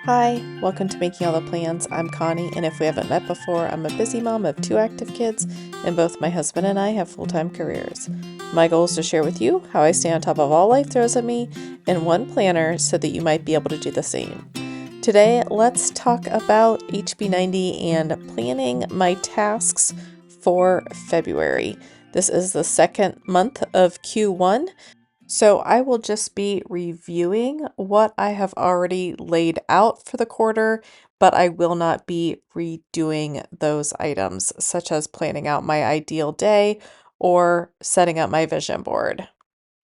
Hi, welcome to Making All the Plans. I'm Connie, and if we haven't met before, I'm a busy mom of 2 active kids, and both my husband and I have full-time careers. My goal is to share with you how I stay on top of all life throws at me in one planner so that you might be able to do the same. Today, let's talk about HB90 and planning my tasks for February. This is the second month of Q1. So I will just be reviewing what I have already laid out for the quarter, but I will not be redoing those items, such as planning out my ideal day or setting up my vision board.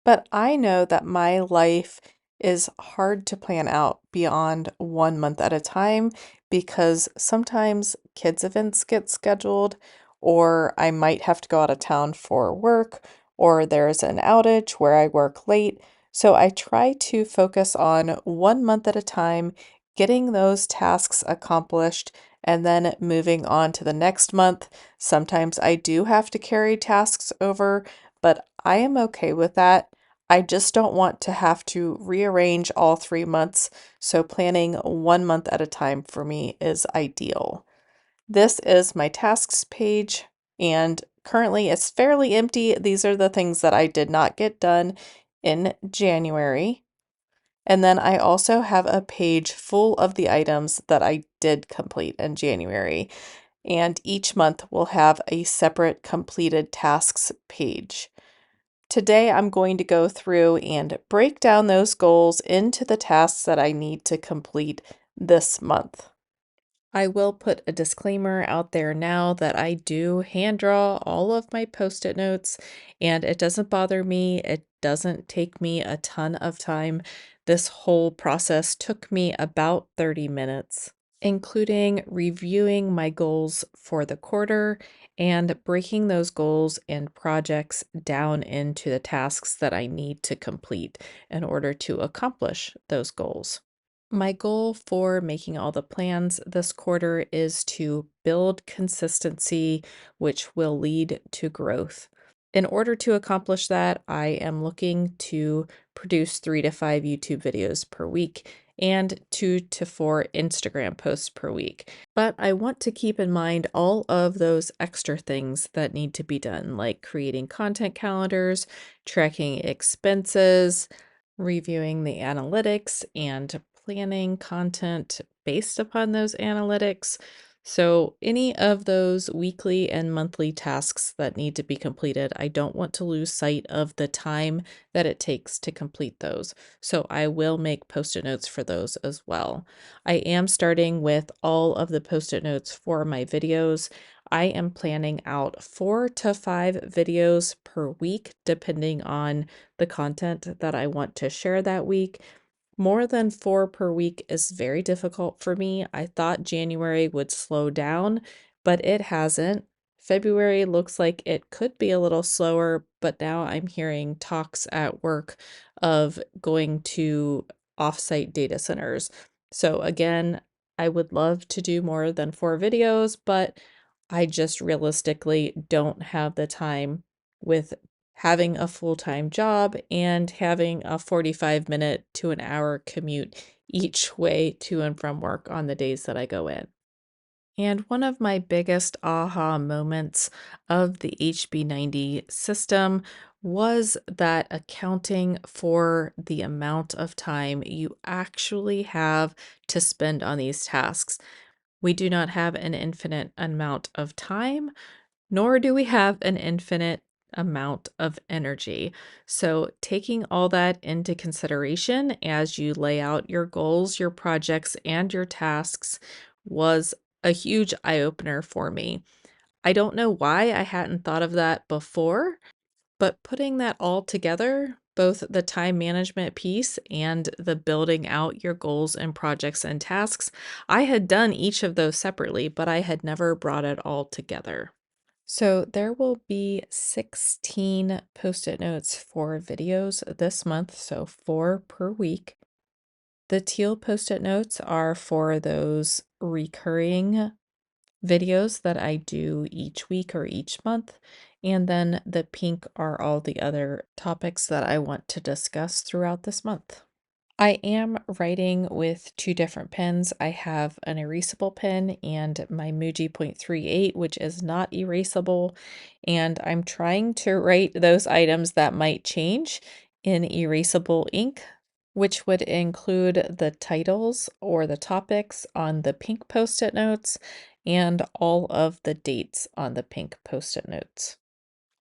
But I know that my life is hard to plan out beyond 1 month at a time because sometimes kids' events get scheduled, or I might have to go out of town for work, or there's an outage where I work late. So I try to focus on 1 month at a time, getting those tasks accomplished, and then moving on to the next month. Sometimes I do have to carry tasks over, but I am okay with that. I just don't want to have to rearrange all 3 months, so planning 1 month at a time for me is ideal. This is my tasks page, and currently it's fairly empty. These are the things that I did not get done in January. And then I also have a page full of the items that I did complete in January. And each month will have a separate completed tasks page. Today, I'm going to go through and break down those goals into the tasks that I need to complete this month. I will put a disclaimer out there now that I do hand draw all of my post-it notes, and it doesn't bother me. It doesn't take me a ton of time. This whole process took me about 30 minutes, including reviewing my goals for the quarter and breaking those goals and projects down into the tasks that I need to complete in order to accomplish those goals. My goal for making all the plans this quarter is to build consistency, which will lead to growth. In order to accomplish that, I am looking to produce 3 to 5 YouTube videos per week and 2 to 4 Instagram posts per week. But I want to keep in mind all of those extra things that need to be done, like creating content calendars, tracking expenses, reviewing the analytics, and planning content based upon those analytics. So, any of those weekly and monthly tasks that need to be completed, I don't want to lose sight of the time that it takes to complete those. So, I will make post it notes for those as well. I am starting with all of the post it notes for my videos. I am planning out 4 to 5 videos per week, depending on the content that I want to share that week. More than 4 per week is very difficult for me. I thought January would slow down, but it hasn't. February looks like it could be a little slower, but now I'm hearing talks at work of going to offsite data centers. So again, I would love to do more than 4 videos, but I just realistically don't have the time with having a full-time job and having a 45-minute to an hour commute each way to and from work on the days that I go in. And one of my biggest aha moments of the HB90 system was that accounting for the amount of time you actually have to spend on these tasks. We do not have an infinite amount of time, nor do we have an infinite amount of energy. So, taking all that into consideration as you lay out your goals, your projects, and your tasks was a huge eye opener for me. I don't know why I hadn't thought of that before, but putting that all together, both the time management piece and the building out your goals and projects and tasks, I had done each of those separately, but I had never brought it all together. So there will be 16 post-it notes for videos this month, so 4 per week. The teal post-it notes are for those recurring videos that I do each week or each month. And then the pink are all the other topics that I want to discuss throughout this month. I am writing with two different pens. I have an erasable pen and my Muji .38, which is not erasable. And I'm trying to write those items that might change in erasable ink, which would include the titles or the topics on the pink post-it notes and all of the dates on the pink post-it notes.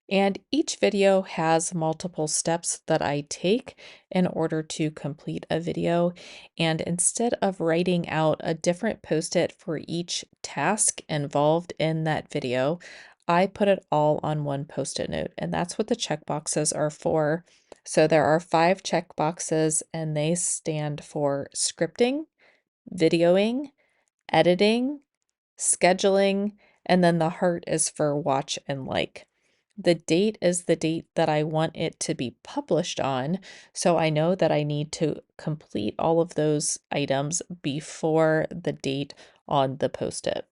And each video has multiple steps that I take in order to complete a video. And instead of writing out a different post-it for each task involved in that video, I put it all on one post-it note. And that's what the checkboxes are for. So there are 5 checkboxes and they stand for scripting, videoing, editing, scheduling, and then the heart is for watch and like. The date is the date that I want it to be published on, so I know that I need to complete all of those items before the date on the post-it.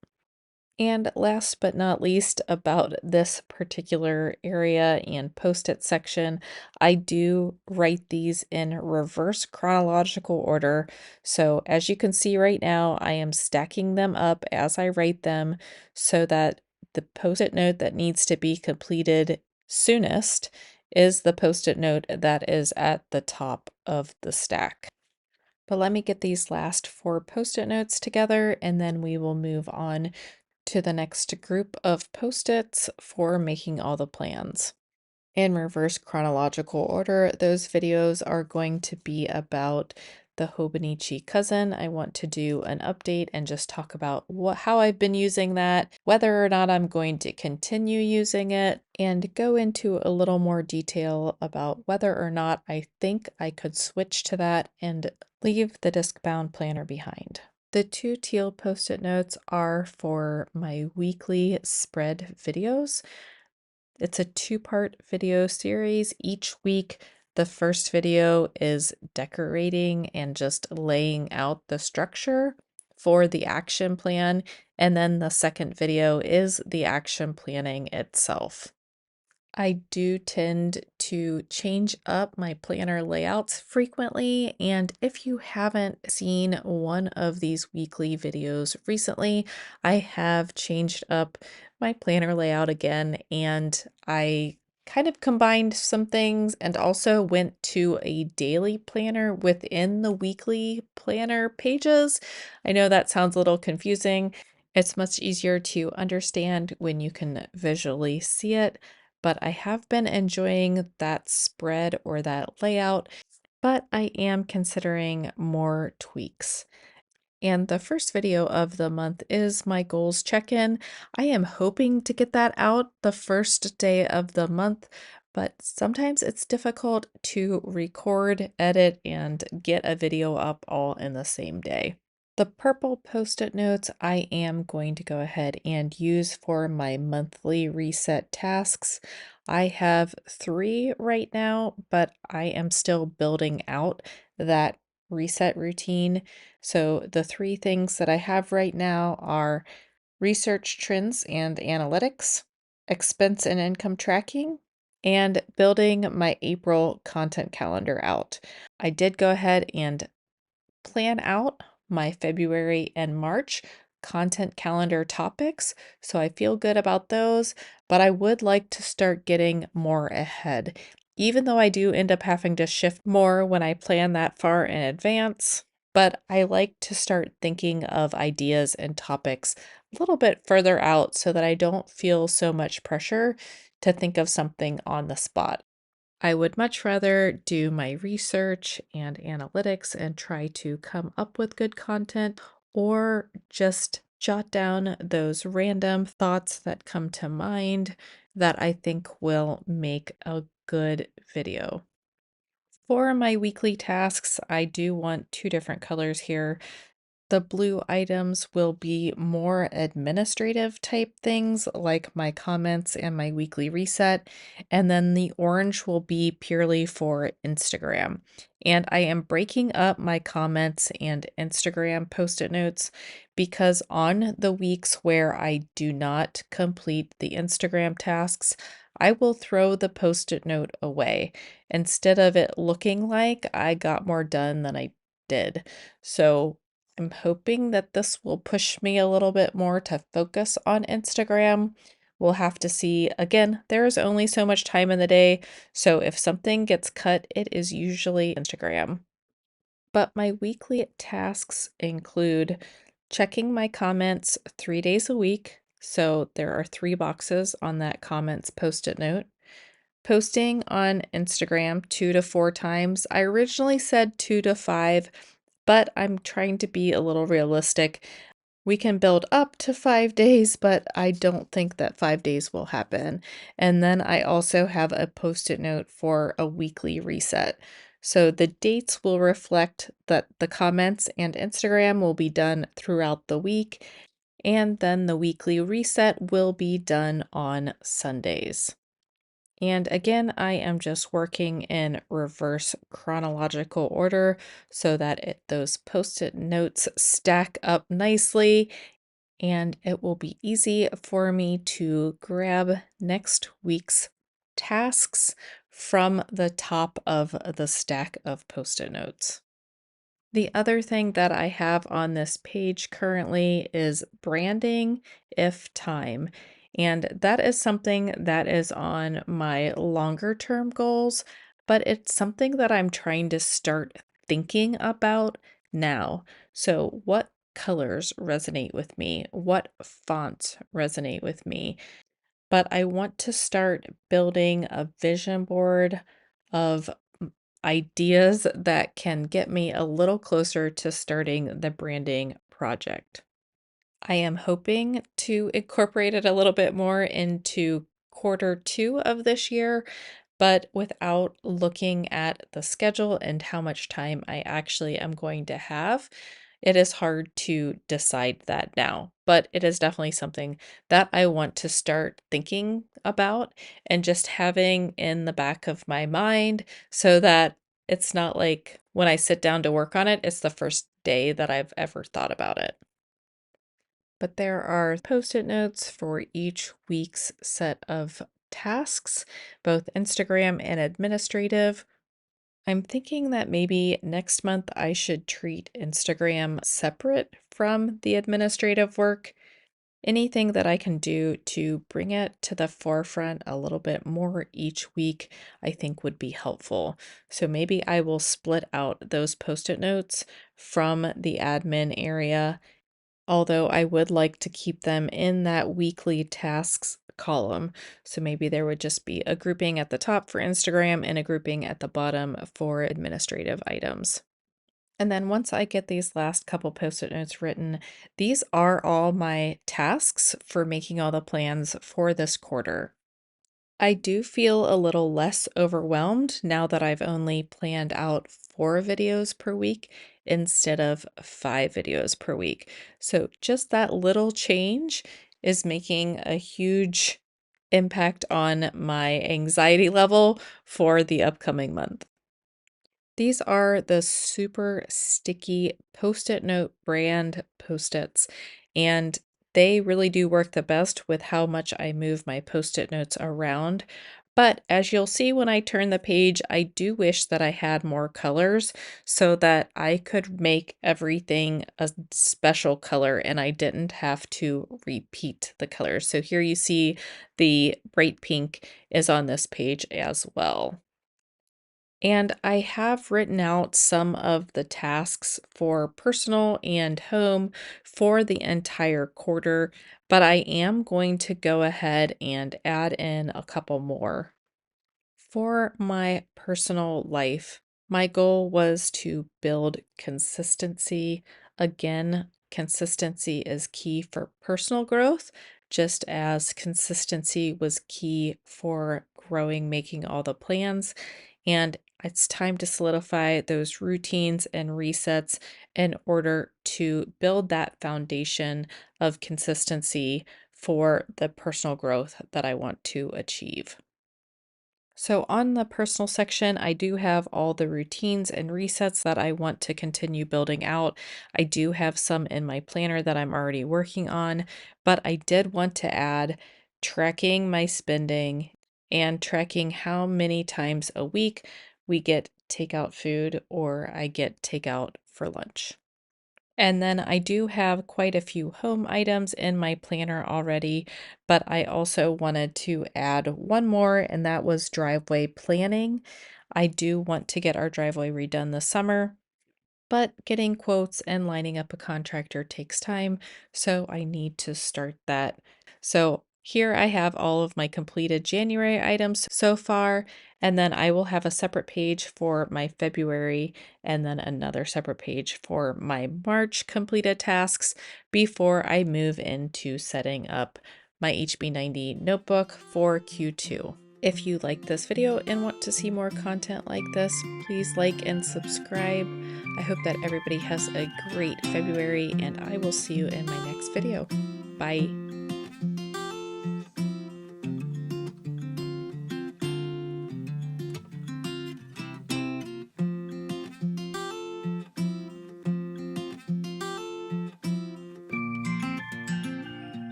And last but not least, about this particular area and post-it section, I do write these in reverse chronological order. So as you can see right now, I am stacking them up as I write them so that the post-it note that needs to be completed soonest is the post-it note that is at the top of the stack. But let me get these last 4 post-it notes together and then we will move on to the next group of post-its for making all the plans. In reverse chronological order, those videos are going to be about the Hobonichi cousin. I want to do an update and just talk about how I've been using that, whether or not I'm going to continue using it, and go into a little more detail about whether or not I think I could switch to that and leave the disc-bound planner behind. The 2 teal post-it notes are for my weekly spread videos. It's a 2-part video series. Each week, the first video is decorating and just laying out the structure for the action plan, and then the second video is the action planning itself. I do tend to change up my planner layouts frequently, and if you haven't seen one of these weekly videos recently, I have changed up my planner layout again, and I kind of combined some things and also went to a daily planner within the weekly planner pages. I know that sounds a little confusing. It's much easier to understand when you can visually see it, but I have been enjoying that spread or that layout, but I am considering more tweaks. And the first video of the month is my goals check-in. I am hoping to get that out the first day of the month, but sometimes it's difficult to record, edit, and get a video up all in the same day. The purple post-it notes I am going to go ahead and use for my monthly reset tasks. I have 3 right now, but I am still building out that reset routine. So the 3 things that I have right now are research trends and analytics, expense and income tracking, and building my April content calendar out. I did go ahead and plan out my February and March content calendar topics, so I feel good about those, but I would like to start getting more ahead. Even though I do end up having to shift more when I plan that far in advance, but I like to start thinking of ideas and topics a little bit further out so that I don't feel so much pressure to think of something on the spot. I would much rather do my research and analytics and try to come up with good content or just jot down those random thoughts that come to mind that I think will make a good video. For my weekly tasks, I do want 2 different colors here. The blue items will be more administrative type things like my comments and my weekly reset. And then the orange will be purely for Instagram. And I am breaking up my comments and Instagram post-it notes because on the weeks where I do not complete the Instagram tasks, I will throw the post-it note away instead of it looking like I got more done than I did. So I'm hoping that this will push me a little bit more to focus on Instagram. We'll have to see. Again, there is only so much time in the day, so if something gets cut, it is usually Instagram. But my weekly tasks include checking my comments 3 days a week. So there are 3 boxes on that comments post-it note. Posting on Instagram 2 to 4 times. I originally said 2 to 5, but I'm trying to be a little realistic. We can build up to 5 days, but I don't think that 5 days will happen. And then I also have a post-it note for a weekly reset. So the dates will reflect that the comments and Instagram will be done throughout the week, and then the weekly reset will be done on Sundays. And again, I am just working in reverse chronological order so that those post-it notes stack up nicely, and it will be easy for me to grab next week's tasks from the top of the stack of post-it notes. The other thing that I have on this page currently is branding if time. And that is something that is on my longer term goals, but it's something that I'm trying to start thinking about now. So, what colors resonate with me? What fonts resonate with me? But I want to start building a vision board of ideas that can get me a little closer to starting the branding project. I am hoping to incorporate it a little bit more into quarter 2 of this year, but without looking at the schedule and how much time I actually am going to have, it is hard to decide that now. But it is definitely something that I want to start thinking about and just having in the back of my mind so that it's not like when I sit down to work on it, it's the first day that I've ever thought about it. But there are post-it notes for each week's set of tasks, both Instagram and administrative. I'm thinking that maybe next month I should treat Instagram separate from the administrative work. Anything that I can do to bring it to the forefront a little bit more each week, I think would be helpful. So maybe I will split out those post-it notes from the admin area, although I would like to keep them in that weekly tasks column. So maybe there would just be a grouping at the top for Instagram and a grouping at the bottom for administrative items. And then once I get these last couple post-it notes written, these are all my tasks for making all the plans for this quarter. I do feel a little less overwhelmed now that I've only planned out 4 videos per week instead of 5 videos per week. So just that little change is making a huge impact on my anxiety level for the upcoming month. These are the super sticky Post-it note brand Post-its, and they really do work the best with how much I move my Post-it notes around. But as you'll see when I turn the page, I do wish that I had more colors so that I could make everything a special color and I didn't have to repeat the colors. So here you see the bright pink is on this page as well. And I have written out some of the tasks for personal and home for the entire quarter, but I am going to go ahead and add in a couple more. For my personal life, my goal was to build consistency. Again, consistency is key for personal growth, just as consistency was key for growing, making all the plans. And it's time to solidify those routines and resets in order to build that foundation of consistency for the personal growth that I want to achieve. So on the personal section, I do have all the routines and resets that I want to continue building out. I do have some in my planner that I'm already working on, but I did want to add tracking my spending and tracking how many times a week we get takeout food or I get takeout for lunch. And then I do have quite a few home items in my planner already, but I also wanted to add one more, and that was driveway planning. I do want to get our driveway redone this summer, but getting quotes and lining up a contractor takes time, so I need to start that. So here I have all of my completed January items so far, and then I will have a separate page for my February and then another separate page for my March completed tasks before I move into setting up my HB90 notebook for Q2. If you like this video and want to see more content like this, please like and subscribe. I hope that everybody has a great February, and I will see you in my next video. Bye.